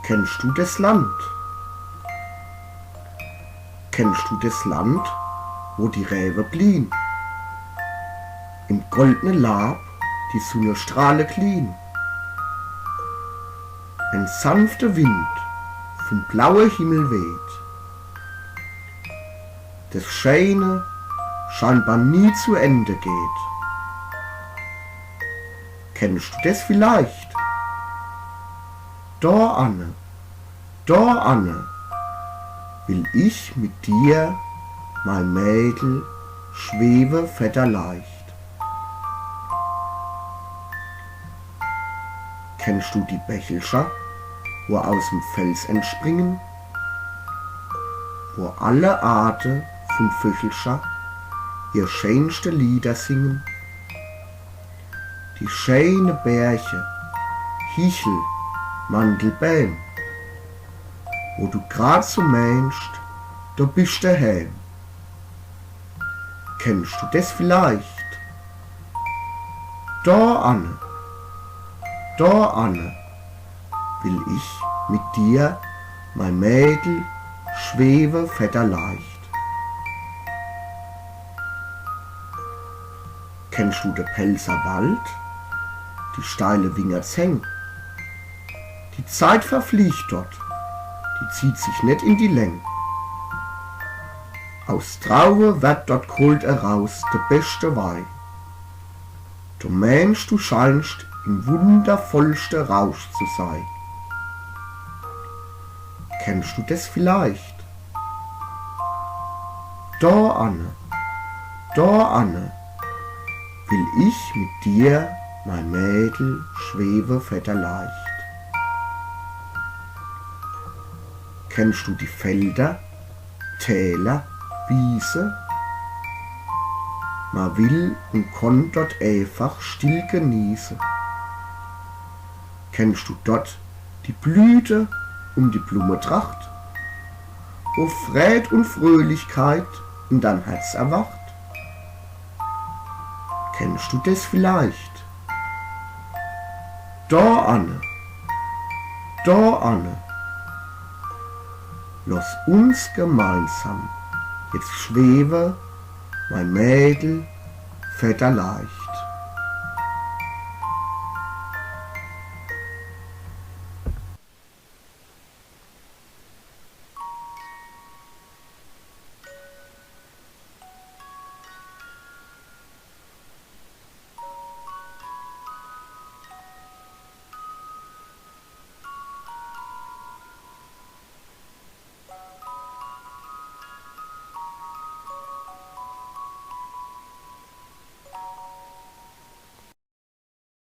Kennst du das Land? Kennst du das Land, wo die Rewe bliehen? Im goldenen Lab die Sonnenstrahle glühen. Ein sanfter Wind vom blauen Himmel weht. Das Schöne scheinbar nie zu Ende geht. Kennst du das vielleicht? Da Anne, will ich mit dir, mein Mädel, schwebe federleicht. Kennst du die Bächelscher, wo aus dem Fels entspringen, wo alle Arten von Vöchelscher ihr schönste Lieder singen? Die schöne Berge, Hichel, Mandelbäum, wo du grad so meinst, da bist du heim. Kennst du das vielleicht? Da Anne, will ich mit dir, mein Mädel, schwebe federleicht. Kennst du den Pelzer Wald, die steile Wingerzeng? Die Zeit verfliegt dort, die zieht sich nicht in die Länge. Aus Traue wird dort geholt heraus der beste Wein. Du meinst, du scheinst im wundervollste Rausch zu sein. Kennst du das vielleicht? Da Anne, will ich mit dir, mein Mädel, schwebe federleicht. Kennst du die Felder, Täler, Wiese? Man will und kann dort einfach still genießen. Kennst du dort die Blüte die Blumentracht, wo Freude und Fröhlichkeit in dein Herz erwacht? Kennst du das vielleicht? Da Anne, lass uns gemeinsam jetzt schwebe, mein Mädel, federleicht.